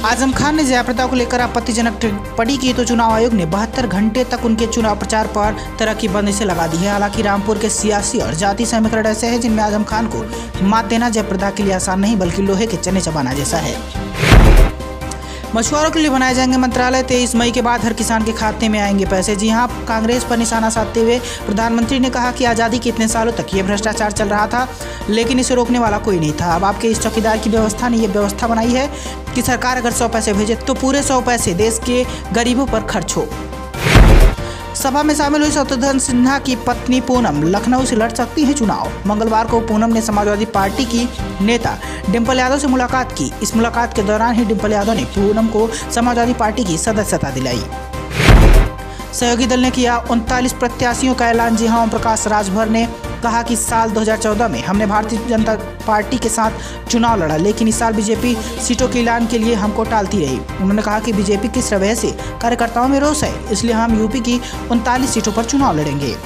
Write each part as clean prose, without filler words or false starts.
आजम खान ने जयाप्रदा को लेकर आपत्तिजनक टिप्पणी की तो चुनाव आयोग ने 72 घंटे तक उनके चुनाव प्रचार पर तरह की बंदिशें लगा दी है। हालांकि रामपुर के सियासी और जाति समीकरण ऐसे हैं जिनमें आजम खान को मात देना जयाप्रदा के लिए आसान नहीं बल्कि लोहे के चने चबाना जैसा है। मछुआरों के लिए बनाए जाएंगे मंत्रालय। 23 मई के बाद हर किसान के खाते में आएंगे पैसे। जी हां, कांग्रेस पर निशाना साधते हुए प्रधानमंत्री ने कहा कि आज़ादी के इतने सालों तक ये भ्रष्टाचार चल रहा था लेकिन इसे रोकने वाला कोई नहीं था। अब आपके इस चौकीदार की व्यवस्था ने ये व्यवस्था बनाई है कि सरकार अगर 100 पैसे भेजे तो पूरे 100 पैसे देश के गरीबों पर खर्च हो। सभा में शामिल हुई शत्रुघ्न सिन्हा की पत्नी पूनम लखनऊ से लड़ सकती है चुनाव। मंगलवार को पूनम ने समाजवादी पार्टी की नेता डिंपल यादव से मुलाकात की। इस मुलाकात के दौरान ही डिंपल यादव ने पूनम को समाजवादी पार्टी की सदस्यता दिलाई। सहयोगी दल ने किया 39 प्रत्याशियों का ऐलान। जी हां, ओम प्रकाश राजभर ने कहा कि साल 2014 में हमने भारतीय जनता पार्टी के साथ चुनाव लड़ा लेकिन इस साल बीजेपी सीटों के ऐलान के लिए हमको टालती रही। उन्होंने कहा कि बीजेपी की रवैये से कार्यकर्ताओं में रोष है, इसलिए हम यूपी की 39 सीटों पर चुनाव लड़ेंगे।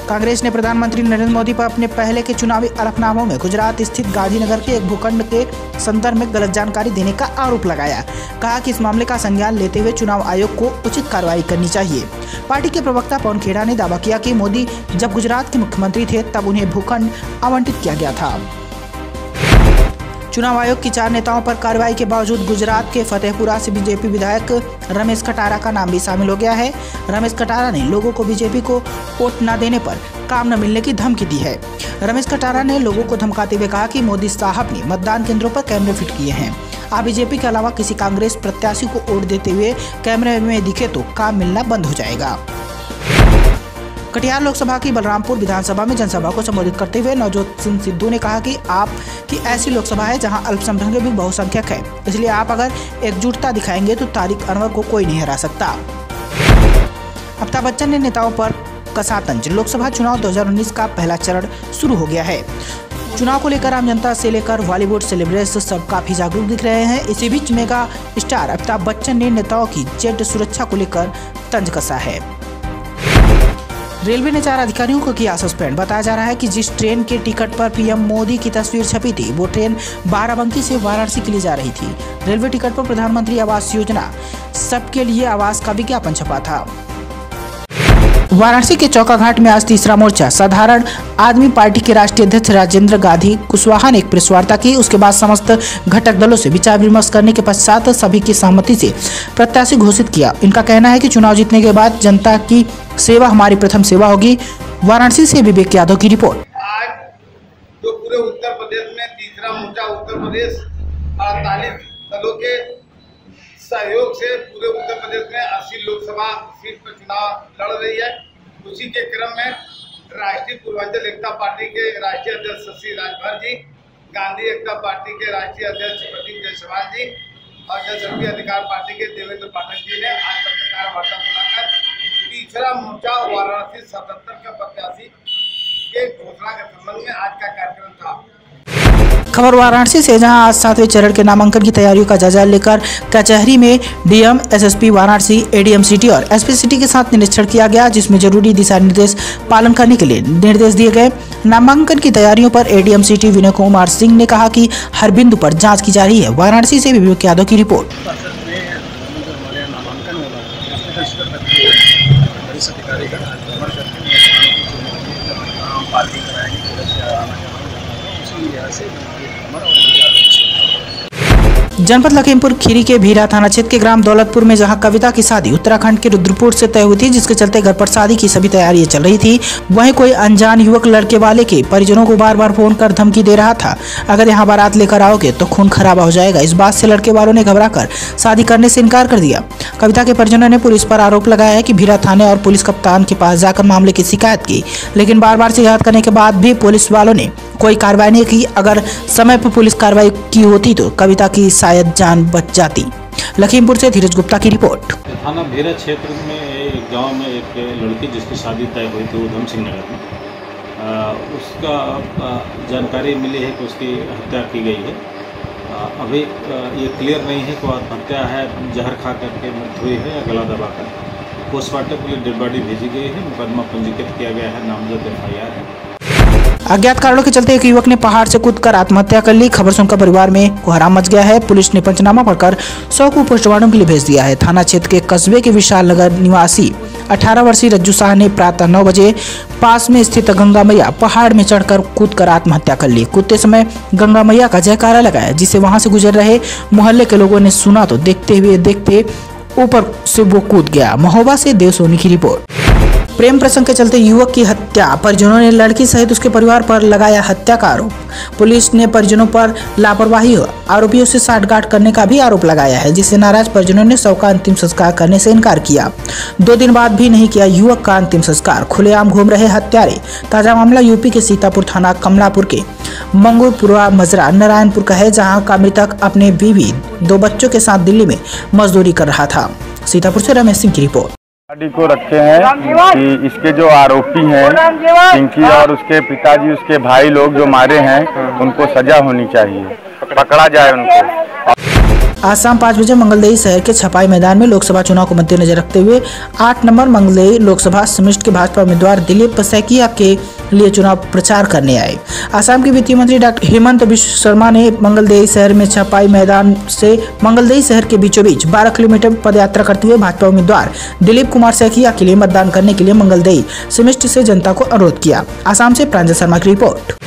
कांग्रेस ने प्रधानमंत्री नरेंद्र मोदी पर अपने पहले के चुनावी हलफनामों में गुजरात स्थित गांधीनगर के एक भूखंड के संदर्भ में गलत जानकारी देने का आरोप लगाया। कहा कि इस मामले का संज्ञान लेते हुए चुनाव आयोग को उचित कार्रवाई करनी चाहिए। पार्टी के प्रवक्ता पवन खेड़ा ने दावा किया कि मोदी जब गुजरात के मुख्यमंत्री थे तब उन्हें भूखंड आवंटित किया गया था। चुनाव आयोग की 4 नेताओं पर कार्रवाई के बावजूद गुजरात के फतेहपुरा से बीजेपी विधायक रमेश कटारा का नाम भी शामिल हो गया है। रमेश कटारा ने लोगों को बीजेपी को वोट न देने पर काम न मिलने की धमकी दी है। रमेश कटारा ने लोगों को धमकाते हुए कहा कि मोदी साहब ने मतदान केंद्रों पर कैमरे फिट किए हैं। आप बीजेपी के अलावा किसी कांग्रेस प्रत्याशी को वोट देते हुए कैमरे में दिखे तो काम मिलना बंद हो जाएगा। कटिहार लोकसभा की बलरामपुर विधानसभा में जनसभा को संबोधित करते हुए नवजोत सिंह सिद्धू ने कहा कि आपकी ऐसी लोकसभा है जहां अल्पसंख्यक भी बहुसंख्यक है, इसलिए आप अगर एकजुटता दिखाएंगे तो तारिक अनवर को कोई नहीं हरा सकता। अमिताभ बच्चन ने नेताओं पर कसा तंज। लोकसभा चुनाव 2019 का पहला चरण शुरू हो गया है। चुनाव को लेकर आम जनता से लेकर बॉलीवुड सेलिब्रिटीज सब काफी जागरूक दिख रहे हैं। इसी बीच मेगा स्टार अमिताभ बच्चन ने नेताओं की जेट सुरक्षा को लेकर तंज कसा है। रेलवे ने 4 अधिकारियों को किया सस्पेंड। बताया जा रहा है कि जिस ट्रेन के टिकट पर पीएम मोदी की तस्वीर छपी थी वो ट्रेन बाराबंकी से वाराणसी के लिए जा रही थी। रेलवे टिकट पर प्रधानमंत्री आवास योजना सबके लिए आवास का विज्ञापन छपा था। वाराणसी के चौकाघाट में आज तीसरा मोर्चा साधारण आदमी पार्टी के राष्ट्रीय अध्यक्ष राजेंद्र गांधी कुशवाहा ने एक प्रेस वार्ता की। उसके बाद समस्त घटक दलों से विचार विमर्श करने के पश्चात सभी की सहमति से प्रत्याशी घोषित किया। इनका कहना है कि चुनाव जीतने के बाद जनता की सेवा हमारी प्रथम सेवा होगी। वाराणसी से विवेक यादव की रिपोर्ट। आज जो पूरे उत्तर प्रदेश में तीसरा मोर्चा उत्तर प्रदेश 48 दलों के सहयोग से पूरे उत्तर प्रदेश में 80 लोकसभा सीट पर चुनाव लड़ रही है। उसी के क्रम में राष्ट्रीय पूर्वांचल एकता पार्टी के राष्ट्रीय अध्यक्ष शशि राजभर जी, गांधी एकता पार्टी के राष्ट्रीय अध्यक्ष प्रदीप जायसवाल जी और जनशक्ति अधिकार पार्टी के देवेंद्र पाठक जी ने आज पत्रकार वार्ता बुलाकर तीसरा मोर्चा वाराणसी 77 के प्रत्याशी के घोषणा के संबंध में आज का कार्यक्रम था। खबर वाराणसी से, जहां आज 7वें चरण के नामांकन की तैयारियों का जायजा लेकर कचहरी में DM, SSP Varanasi, ADM city और एसपी सिटी के साथ निरीक्षण किया गया, जिसमें जरूरी दिशा निर्देश पालन करने के लिए निर्देश दिए गए। नामांकन की तैयारियों पर एडीएम सिटी विनय कुमार सिंह ने कहा कि हर बिंदु पर जाँच की जा रही है। वाराणसी से विवेक यादव की रिपोर्ट। जनपद लखीमपुर खीरी के भीरा थाना क्षेत्र के ग्राम दौलतपुर में जहां कविता की शादी उत्तराखंड के रुद्रपुर से तय हुई थी, जिसके चलते घर पर शादी की सभी तैयारियां चल रही थी, वहीं कोई अनजान युवक लड़के वाले के परिजनों को बार बार फोन कर धमकी दे रहा था, अगर यहां बारात लेकर आओगे तो खून खराबा हो जाएगा। इस बात से लड़के वालों ने घबराकर शादी करने से इनकार कर दिया। कविता के परिजनों ने पुलिस पर आरोप लगाया है कि भीरा थाने और पुलिस कप्तान के पास जाकर मामले की शिकायत की, लेकिन बार बार शिकायत करने के बाद भी पुलिस वालों ने कोई कार्रवाई नहीं की। अगर समय पर पुलिस कार्रवाई की होती तो कविता की शायद जान बच जाती। लखीमपुर से धीरज गुप्ता की रिपोर्ट। थाना भीरा क्षेत्र में एक गांव में एक लड़की जिसकी शादी तय हुई थी उधम सिंह नगर में, उसका जानकारी मिली है कि उसकी हत्या की गई है। अभी ये क्लियर नहीं है कि आत्महत्या है, जहर खा करके मृत्यु हुई है या गला दबाकर। पोस्टमार्टम के लिए डेड बॉडी भेजी गई है, मुकदमा पंजीकृत किया गया है, नामजद FIR है। अज्ञात कारणों के चलते एक युवक ने पहाड़ से कूदकर आत्महत्या कर ली। खबर सुनकर परिवार में कोहराम मच गया है। पुलिस ने पंचनामा पढ़कर शव को पोस्टमार्टम के लिए भेज दिया है। थाना क्षेत्र के कस्बे के विशाल नगर निवासी 18 वर्षीय रज्जू शाह ने प्रातः 9 बजे पास में स्थित गंगा मैया पहाड़ में चढ़कर कूदकर आत्महत्या कर ली। कूदते समय गंगा मैया का जयकारा लगाया, जिसे वहां से गुजर रहे मोहल्ले के लोगों ने सुना तो देखते ऊपर से वो कूद गया। महोबा से देव सोनी की रिपोर्ट। प्रेम प्रसंग के चलते युवक की हत्या, परिजनों ने लड़की सहित उसके परिवार पर लगाया हत्या का आरोप। पुलिस ने परिजनों पर लापरवाही, आरोपियों से साठगांठ करने का भी आरोप लगाया है, जिससे नाराज परिजनों ने शव का अंतिम संस्कार करने से इनकार किया। 2 दिन बाद भी नहीं किया युवक का अंतिम संस्कार। खुलेआम घूम रहे हत्यारे। ताजा मामला यूपी के सीतापुर थाना कमलापुर के मंगूरपुरा मजरा नारायणपुर का है, जहाँ का मृतक अपने बीवी 2 बच्चों के साथ दिल्ली में मजदूरी कर रहा था। सीतापुर से रमेश सिंह की रिपोर्ट। गाड़ी को रखे हैं कि इसके जो आरोपी हैं पिंकी और उसके पिताजी, उसके भाई लोग जो मारे हैं, उनको सजा होनी चाहिए, पकड़ा जाए उनको। आज शाम 5 बजे मंगलदेही शहर के छपाई मैदान में लोकसभा चुनाव को मद्देनजर रखते हुए 8 नंबर मंगलदेही लोकसभा समिष्ट के भाजपा उम्मीदवार दिलीप सैकिया के लिए चुनाव प्रचार करने आए। आसाम के वित्त मंत्री डॉक्टर हेमंत बिश्व शर्मा ने मंगलदेही शहर में छपाई मैदान से मंगलदेही शहर के बीचों बीच 12 किलोमीटर पदयात्रा करते हुए भाजपा उम्मीदवार दिलीप कुमार सैकिया के लिए मतदान करने के लिए मंगलदेही समिष्ट से जनता को अनुरोध किया। आसाम से प्रांजल शर्मा की रिपोर्ट।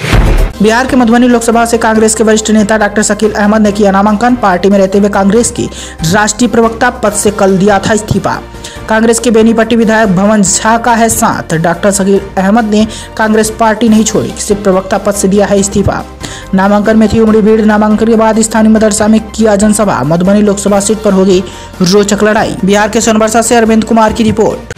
बिहार के मधुबनी लोकसभा से कांग्रेस के वरिष्ठ नेता डॉक्टर शकील अहमद ने किया नामांकन। पार्टी में रहते हुए कांग्रेस की राष्ट्रीय प्रवक्ता पद से कल दिया था इस्तीफा। कांग्रेस के बेनीपट्टी विधायक भवन झा का है साथ। डॉक्टर शकील अहमद ने कांग्रेस पार्टी नहीं छोड़ी, सिर्फ प्रवक्ता पद से दिया है इस्तीफा। नामांकन में थी उमड़ी भीड़। नामांकन के बाद स्थानीय मदरसा में किया जनसभा। मधुबनी लोकसभा सीट पर होगी रोचक लड़ाई। बिहार के सोनबरसा से अरविंद कुमार की रिपोर्ट।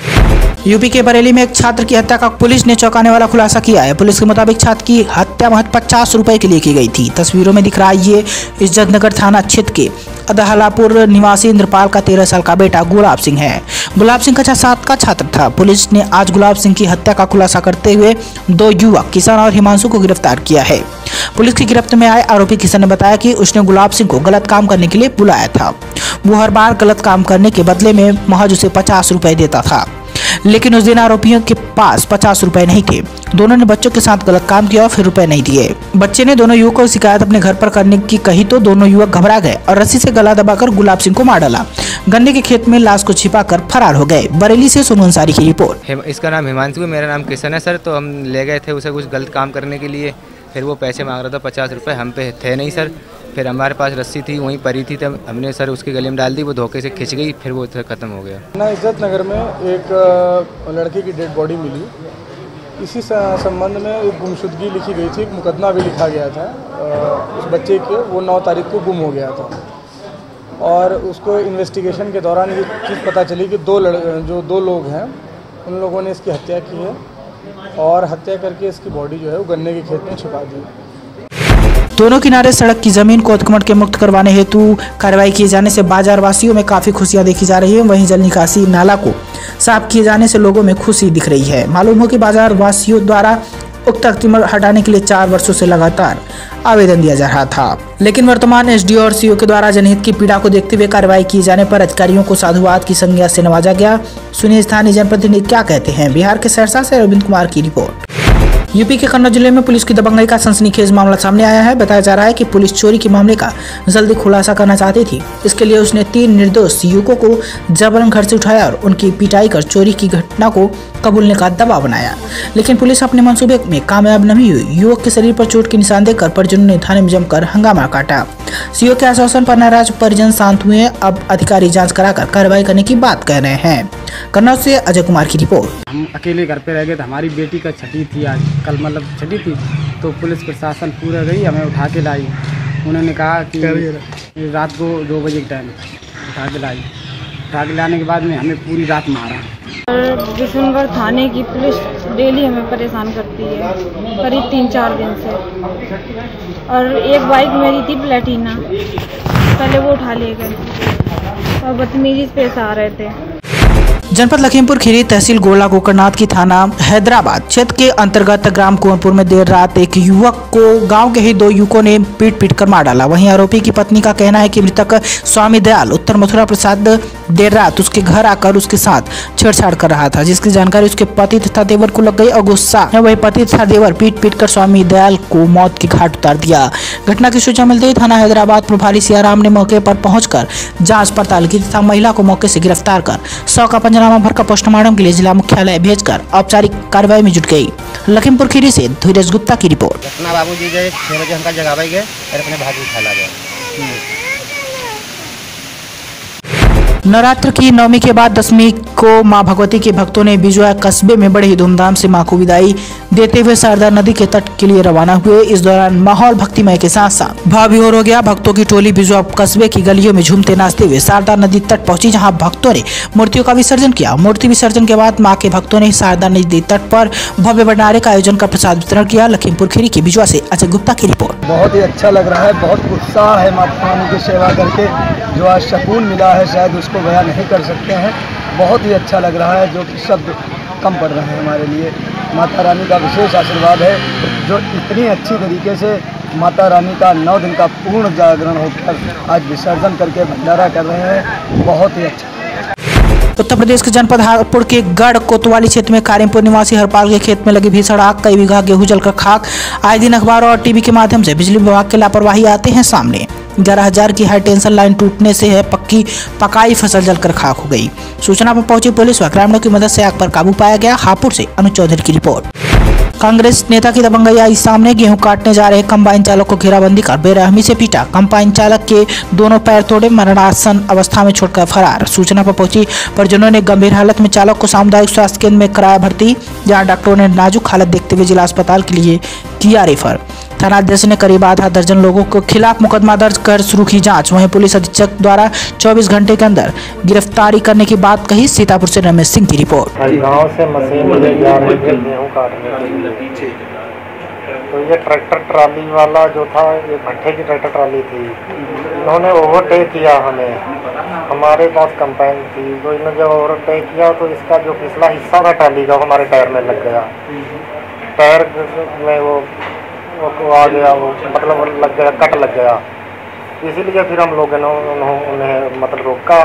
यूपी के बरेली में एक छात्र की हत्या का पुलिस ने चौंकाने वाला खुलासा किया है। पुलिस के मुताबिक छात्र की हत्या महज 50 रुपए के लिए की गई थी। तस्वीरों में दिख रहा है ये इज्जतनगर थाना क्षेत्र के अदहलापुर निवासी इंद्रपाल का 13 साल का बेटा गुलाब सिंह है। गुलाब सिंह कक्षा 7 का छात्र था। पुलिस ने आज गुलाब सिंह की हत्या का खुलासा करते हुए 2 युवक किशन और हिमांशु को गिरफ्तार किया है। पुलिस की गिरफ्त में आए आरोपी किशन ने बताया कि उसने गुलाब सिंह को गलत काम करने के लिए बुलाया था। वो हर बार गलत काम करने के बदले में महज उसे 50 रुपए देता था, लेकिन उस दिन आरोपियों के पास 50 रुपए नहीं थे। दोनों ने बच्चों के साथ गलत काम किया और फिर रुपए नहीं दिए। बच्चे ने दोनों युवकों को शिकायत अपने घर पर करने की कही तो दोनों युवक घबरा गए और रस्सी से गला दबाकर गुलाब सिंह को मार डाला। गन्ने के खेत में लाश को छिपाकर फरार हो गए। बरेली से सोनू अंसारी की रिपोर्ट। इसका नाम हिमांशु है, मेरा नाम किशन है सर। तो हम ले गए थे उसे कुछ गलत काम करने के लिए। फिर वो पैसे मांग रहा था 50 रुपये, हम पे थे नहीं सर। फिर हमारे पास रस्सी थी, वहीं पड़ी थी, तब हमने सर उसके गले में डाल दी। वो धोखे से खिंच गई, फिर वो ख़त्म हो गया। ना इज्जतनगर में एक लड़की की डेड बॉडी मिली। इसी संबंध में एक गुमशुदगी लिखी गई थी, एक मुकदमा भी लिखा गया था। उस बच्चे के वो 9 तारीख को गुम हो गया था और उसको इन्वेस्टिगेशन के दौरान ये चीज़ पता चली कि 2 लोग हैं, उन लोगों ने इसकी हत्या की है और हत्या करके इसकी बॉडी जो है वो गन्ने के खेत में छिपा दी। दोनों किनारे सड़क की जमीन को अतिक्रमण के मुक्त करवाने हेतु कार्रवाई किए जाने से बाजार वासियों में काफी खुशियां देखी जा रही है। वहीं जल निकासी नाला को साफ किए जाने से लोगों में खुशी दिख रही है। मालूम हो कि बाजार वासियों द्वारा उक्त अतिक्रमण हटाने के लिए 4 वर्षों से लगातार आवेदन दिया जा रहा था, लेकिन वर्तमान एसडीओ और सीओ के द्वारा जनहित की पीड़ा को देखते हुए कार्रवाई किए जाने पर अधिकारियों को साधुवाद की संज्ञा से नवाजा गया। सुनिए स्थानीय जनप्रतिनिधि क्या कहते हैं। बिहार के सहरसा से अरविंद कुमार की रिपोर्ट। यूपी के कन्नौज जिले में पुलिस की दबंगई का सनसनीखेज मामला सामने आया है। बताया जा रहा है कि पुलिस चोरी के मामले का जल्दी खुलासा करना चाहती थी। इसके लिए उसने 3 निर्दोष युवकों को जबरन घर से उठाया और उनकी पिटाई कर चोरी की घटना को कबूलने का दबाव बनाया, लेकिन पुलिस अपने मंसूबे में कामयाब नहीं हुई। युवक के शरीर पर चोट के निशान देखकर परिजनों ने थाने में जमकर हंगामा काटा। सीओ के आश्वासन पर नाराज परिजन शांत हुए। अब अधिकारी जांच कराकर कार्रवाई करने की बात कह रहे हैं। कन्नौज से अजय कुमार की रिपोर्ट। हम अकेले घर पे रह गए थे। हमारी बेटी का छठी थी, आज कल मतलब छठी थी, तो पुलिस प्रशासन पूरा गई, हमें उठा के लाई। उन्होंने कहा कि रात को 2 बजे के टाइम उठा के लाई। उठा के लाने के बाद में हमें पूरी रात मारा। किशनगढ़ थाने की पुलिस डेली हमें परेशान करती है, करीब 3-4 दिन से। और एक बाइक मेरी थी प्लेटिना, पहले वो उठा ले गए और बदतमीजी पेश आ रहे थे। जनपद लखीमपुर खीरी तहसील गोला गोकर्णनाथ की थाना हैदराबाद क्षेत्र के अंतर्गत ग्राम कुंवरपुर में देर रात एक युवक को गांव के ही दो युवकों ने पीट कर मार डाला। वहीं आरोपी की पत्नी का कहना है कि मृतक स्वामी दयाल उत्तर मथुरा प्रसाद देर रात उसके घर आकर उसके साथ छेड़छाड़ कर रहा था, जिसकी जानकारी उसके पति तथा देवर को लग गई और गुस्सा में वही पति तथा देवर पीट कर स्वामी दयाल को मौत की घाट उतार दिया। घटना की सूचना मिलते ही थाना हैदराबाद प्रभारी सियाराम ने मौके पर पहुंचकर जांच पड़ताल की तथा महिला को मौके से गिरफ्तार कर 100 का पंचनामा भरकर पोस्टमार्टम के लिए जिला मुख्यालय भेजकर औपचारिक कार्रवाई में जुट गई। लखीमपुर खीरी से धीरज गुप्ता की रिपोर्ट। अपना बाबूजी जो 6 बजे हमका जगावे गए और अपने भागी उठा गए। नवरात्र की नवमी के बाद दशमी को मां भगवती के भक्तों ने बिजुआ कस्बे में बड़े ही धूमधाम से मां को विदाई देते हुए शारदा नदी के तट के लिए रवाना हुए। इस दौरान माहौल भक्तिमय के साथ साथ भाव विभोर हो गया। भक्तों की टोली बिजुआ कस्बे की गलियों में झूमते नाचते हुए शारदा नदी तट पहुंची, जहां भक्तों ने मूर्तियों का विसर्जन किया। मूर्ति विसर्जन के बाद मां के भक्तों ने शारदा नदी तट पर भव्य भंडारे का आयोजन कर प्रसाद वितरण किया। लखीमपुर खीरी की बिजुआ से अजय गुप्ता की रिपोर्ट। बहुत ही अच्छा लग रहा है, बहुत उत्साह है माता रानी की सेवा करके। जो आज सुकून मिला है शायद उसको बयां नहीं कर सकते हैं। बहुत ही अच्छा लग रहा है, जो कि शब्द कम पड़ रहे हैं हमारे लिए। माता रानी का विशेष आशीर्वाद है जो इतनी अच्छी तरीके से माता रानी का 9 दिन का पूर्ण जागरण होकर आज विसर्जन करके भंडारा कर रहे हैं। बहुत ही अच्छा। उत्तर प्रदेश के जनपद हापुड़ के गढ़ कोतवाली क्षेत्र में कारिमपुर निवासी हरपाल के खेत में लगी भीषण आग, कई बीघा गेहूं जलकर खाक। आए दिन अखबार और टीवी के माध्यम से बिजली विभाग की लापरवाही आते हैं सामने। 11,000 की हाई टेंशन लाइन टूटने से है पकाई फसल जलकर खाक हो गई। सूचना पर पहुंची पुलिस व ग्रामीणों की मदद से आग पर काबू पाया गया। हापुड़ से अनुज चौधरी की रिपोर्ट। कांग्रेस नेता की दबंगई आई सामने। गेहूं काटने जा रहे कंबाइन चालक को घेराबंदी कर बेरहमी से पीटा। कंबाइन चालक के दोनों पैर तोड़े, मरणासन अवस्था में छोड़कर फरार। सूचना पर पहुंची परिजनों ने गंभीर हालत में चालक को सामुदायिक स्वास्थ्य केंद्र में कराया भर्ती, जहां डॉक्टरों ने नाजुक हालत देखते हुए जिला अस्पताल के लिए किया रेफर। थानाध्यक्ष ने करीब आधा दर्जन लोगों के खिलाफ मुकदमा दर्ज कर शुरू की जांच। वहीं पुलिस अधीक्षक द्वारा 24 घंटे के अंदर गिरफ्तारी करने की बात कही। सीतापुर से रमेश सिंह की रिपोर्ट। गाँव से मशीन ले जा रहे थे गेहूँ काटने के लिए, तो ये ट्रैक्टर ट्राली वाला जो था, ये भट्टे की ट्रैक्टर ट्राली थी, इन्होंने ओवरटेक किया हमें। हमारे पास कंपाइन थी, तो इन्होंने जब ओवरटेक किया तो इसका जो पिछला हिस्सा था ट्राली का हमारे टायर में लग गया। टायर में वो आ गया, वो मतलब लग गया, कट लग गया। इसीलिए फिर हम लोगों ने उन्हें मतलब रोका,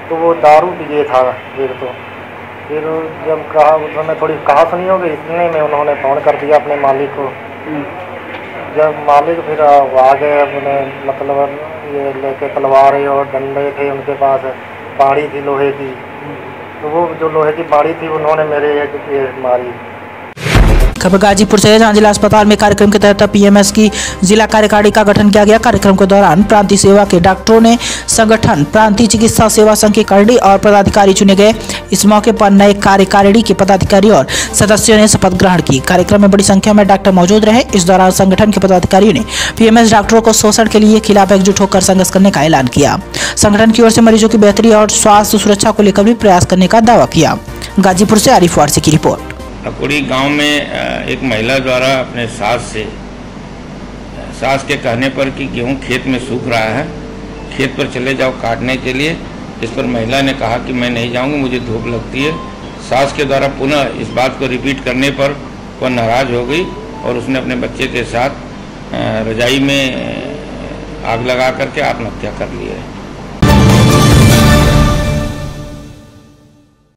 तो वो दारू पिए था एक। तो फिर जब कहा, उन्होंने थोड़ी कहा सुनी होगी, इतने में उन्होंने फ़ोन कर दिया अपने मालिक को। जब मालिक फिर आ गए, उन्हें मतलब ये लेके तलवारें और डंडे थे उनके पास, बाड़ी थी लोहे की, तो वो जो लोहे की बाड़ी थी उन्होंने मेरे ये मारी। खबर गाजीपुर से है, जहां जिला अस्पताल में कार्यक्रम के तहत पीएमएस की जिला कार्यकारिणी का गठन किया गया। कार्यक्रम के दौरान प्रांतीय सेवा के डॉक्टरों ने संगठन प्रांतीय चिकित्सा सेवा संघ के कार्यकारिणी और पदाधिकारी चुने गए। इस मौके पर नए कार्यकारिणी के पदाधिकारी और सदस्यों ने शपथ ग्रहण की। कार्यक्रम में बड़ी संख्या में डॉक्टर मौजूद रहे। इस दौरान संगठन के पदाधिकारियों ने पीएमएस डॉक्टरों को शोषण के लिए खिलाफ एकजुट होकर संघर्ष करने का ऐलान किया। संगठन की ओर से मरीजों की बेहतरी और स्वास्थ्य सुरक्षा को लेकर भी प्रयास करने का दावा किया। गाजीपुर से आरिफ वारसी की रिपोर्ट। अकुड़ी गांव में एक महिला द्वारा अपने सास के कहने पर कि गेहूं खेत में सूख रहा है, खेत पर चले जाओ काटने के लिए। इस पर महिला ने कहा कि मैं नहीं जाऊंगी, मुझे धूप लगती है। सास के द्वारा पुनः इस बात को रिपीट करने पर वह नाराज़ हो गई और उसने अपने बच्चे के साथ रजाई में आग लगा करके आत्महत्या कर ली है।